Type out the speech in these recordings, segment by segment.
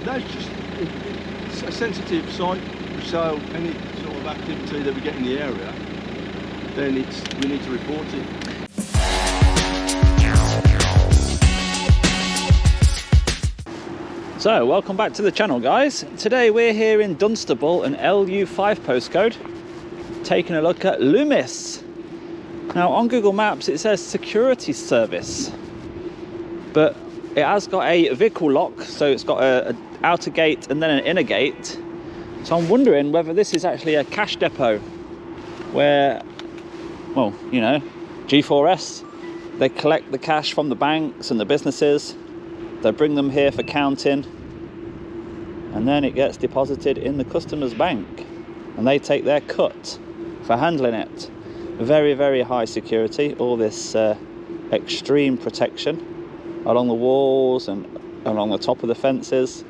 No, it's a sensitive site, so any sort of activity that we get in the area, then we need to report it. So, welcome back to the channel, guys. Today we're here in Dunstable, an LU5 postcode, taking a look at Loomis. Now on Google Maps it says security service, but it has got a vehicle lock, so it's got an outer gate and then an inner gate. So I'm wondering whether this is actually a cash depot where, well, you know, G4S, they collect the cash from the banks and the businesses, they bring them here for counting, and then it gets deposited in the customer's bank and they take their cut for handling it. Very, very high security, all this extreme protection along the walls and along the top of the fences.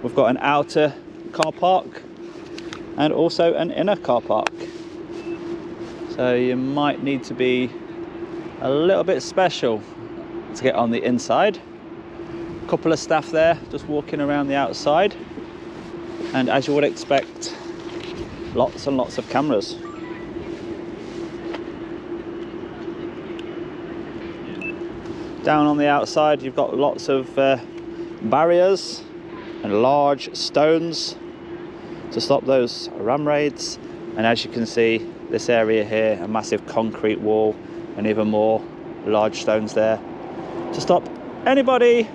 We've got an outer car park and also an inner car park, so you might need to be a little bit special to get on the inside. A couple of staff there just walking around the outside, and as you would expect, lots and lots of cameras. Down on the outside you've got lots of barriers and large stones to stop those ram raids, and as you can see, this area here, a massive concrete wall and even more large stones there to stop anybody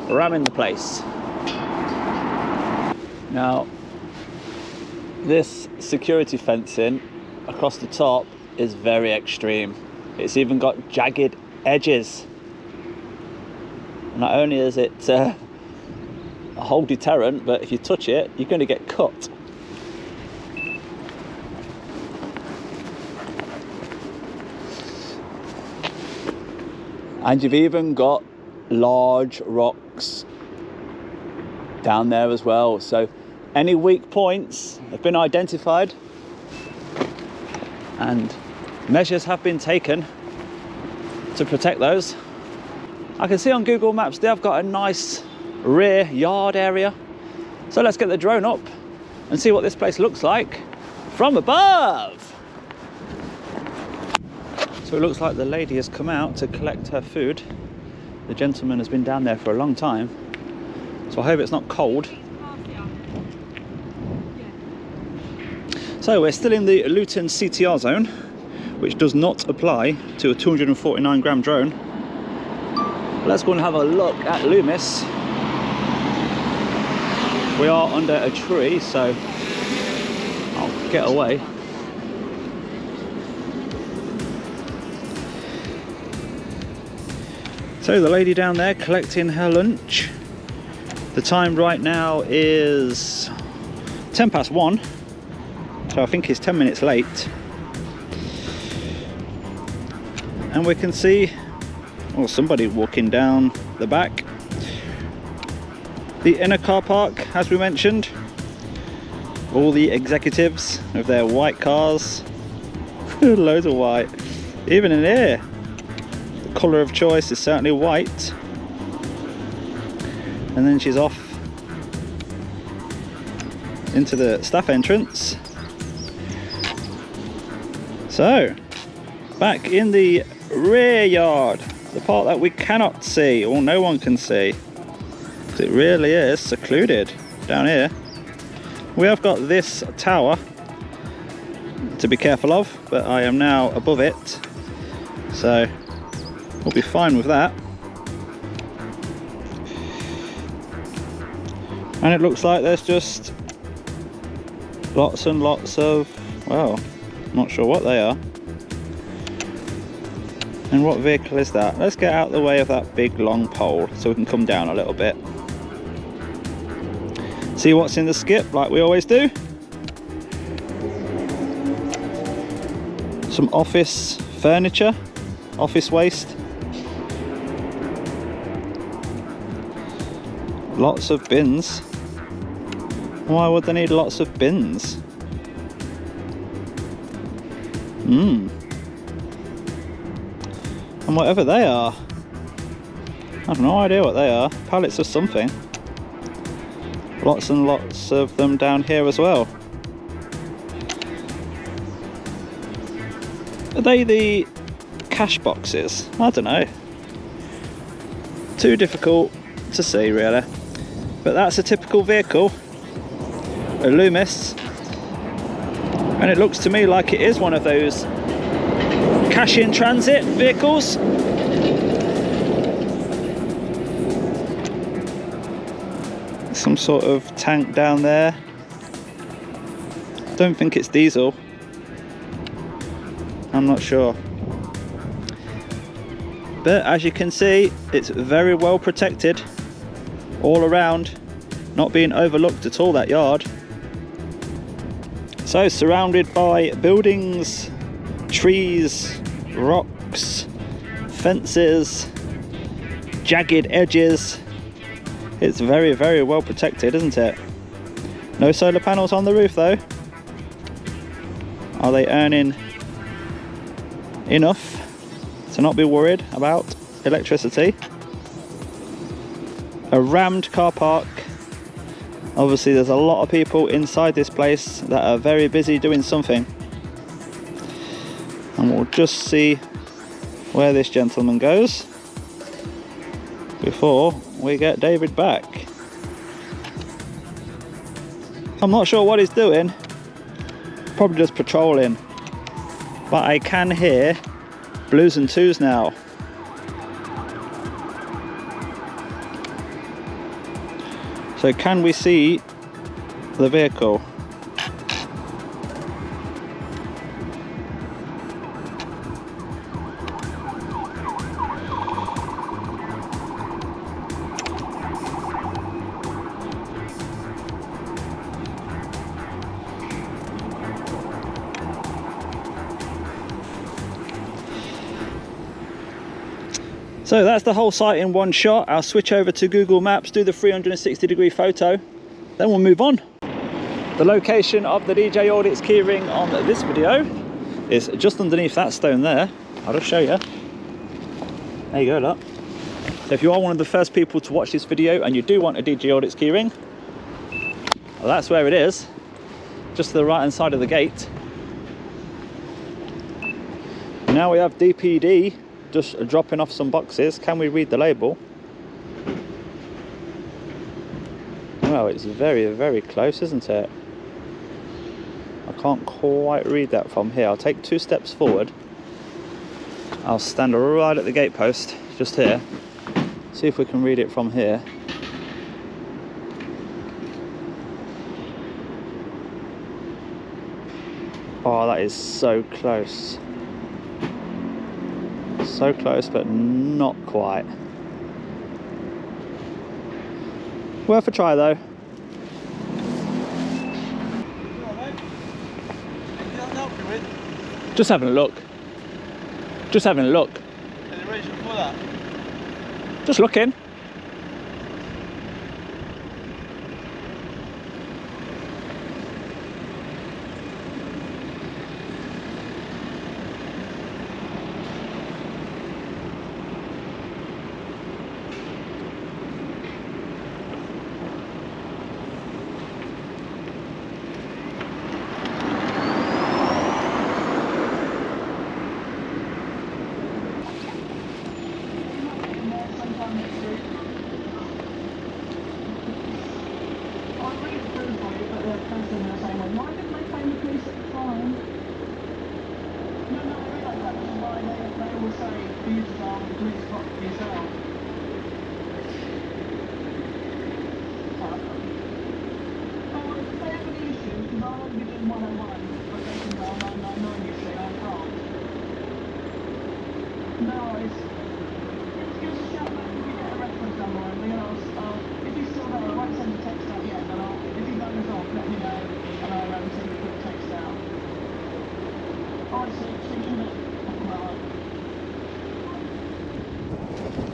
ramming the place. Now this security fencing across the top is very extreme. It's even got jagged edges. Not only is it a whole deterrent, but if you touch it, you're going to get cut. And you've even got large rocks down there as well. So any weak points have been identified and measures have been taken to protect those. I can see on Google Maps they've got a nice rear yard area. So let's get the drone up and see what this place looks like from above. So it looks like the lady has come out to collect her food. The gentleman has been down there for a long time, so I hope it's not cold. So we're still in the Luton CTR zone, which does not apply to a 249 gram drone. Let's go and have a look at Loomis. We are under a tree, so I'll get away. So the lady down there collecting her lunch. The time right now is 1:10, so I think he's 10 minutes late. And we can see, well, somebody walking down the back. The inner car park, as we mentioned, all the executives with their white cars, loads of white. Even in here, the colour of choice is certainly white. And then she's off into the staff entrance. So, back in the rear yard, the part that we cannot see, or no one can see, because it really is secluded down here. We have got this tower to be careful of, but I am now above it, so we'll be fine with that. And it looks like there's just lots and lots of, well, not sure what they are. And what vehicle is that? Let's get out of the way of that big long pole so we can come down a little bit. See what's in the skip, like we always do. Some office furniture, office waste. Lots of bins. Why would they need lots of bins? And whatever they are, I have no idea what they are. Pallets of something. Lots and lots of them down here as well. Are they the cash boxes? I don't know. Too difficult to see really. But that's a typical vehicle, a Loomis. And it looks to me like it is one of those cash in transit vehicles. Some sort of tank down there. Don't think it's diesel. I'm not sure. But as you can see, it's very well protected all around, not being overlooked at all, that yard. So surrounded by buildings, trees, rocks, fences, jagged edges. It's very, very well protected, isn't it? No solar panels on the roof though. Are they earning enough to not be worried about electricity? A rammed car park. Obviously there's a lot of people inside this place that are very busy doing something. And we'll just see where this gentleman goes before we get David back. I'm not sure what he's doing, probably just patrolling, but I can hear blues and twos now. So can we see the vehicle? So that's the whole site in one shot. I'll switch over to Google Maps, do the 360-degree photo, then we'll move on. The location of the djaudits keyring on this video is just underneath that stone there. I'll just show you. There you go, look. So if you are one of the first people to watch this video and you do want a djaudits keyring, well, that's where it is, just to the right hand side of the gate. Now we have DPD just dropping off some boxes. Can we read the label? Well, it's very, very close, isn't it? I can't quite read that from here. I'll take 2 steps forward. I'll stand right at the gate post, just here. See if we can read it from here. Oh, that is so close. So close, but not quite. Worth a try though. Just having a look. Just having a look. Any reason for that? Just looking.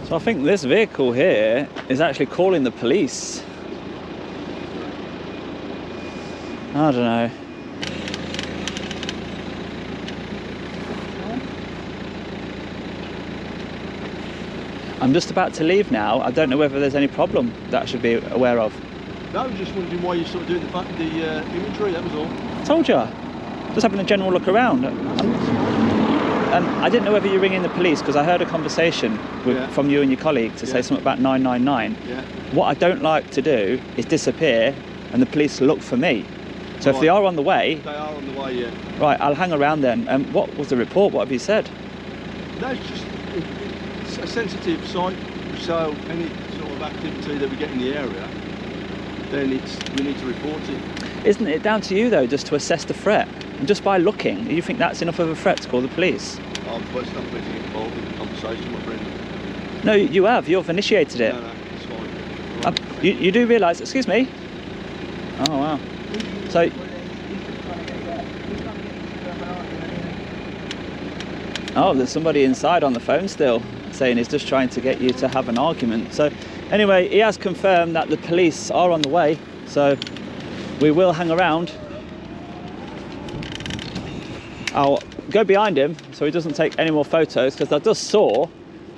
So I think this vehicle here is actually calling the police. I don't know. I'm just about to leave now. I don't know whether there's any problem that I should be aware of. No, I was just wondering why you're sort of doing the imagery, that was all. Told you. Just having a general look around. I didn't know whether you're ringing the police because I heard a conversation from you and your colleague to say something about 999. Yeah. What I don't like to do is disappear and the police look for me. So if they are on the way... They are on the way, yeah. Right, I'll hang around then. What was the report? What have you said? No, it's a sensitive site, so any sort of activity that we get in the area, then we need to report it. Isn't it down to you though, just to assess the threat? And just by looking, you think that's enough of a threat to call the police? I'm supposed to not get involved in the conversation, my friend. No, you have. You've initiated it. No, it's fine. You do realise... Excuse me? Oh, wow. So... Oh, there's somebody inside on the phone still saying he's just trying to get you to have an argument. So anyway, he has confirmed that the police are on the way, so we will hang around. I'll go behind him so he doesn't take any more photos, because I just saw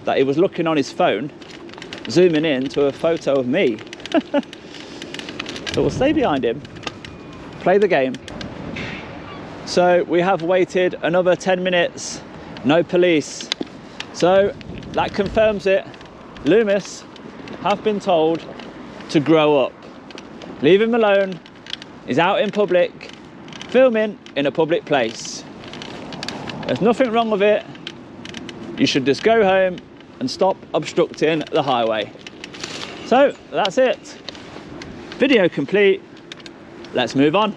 that he was looking on his phone, zooming in to a photo of me. So we'll stay behind him, play the game. So we have waited another 10 minutes, no police. So that confirms it. Loomis have been told to grow up. Leave him alone. He's out in public, filming in a public place. There's nothing wrong with it. You should just go home and stop obstructing the highway. So that's it. Video complete. Let's move on.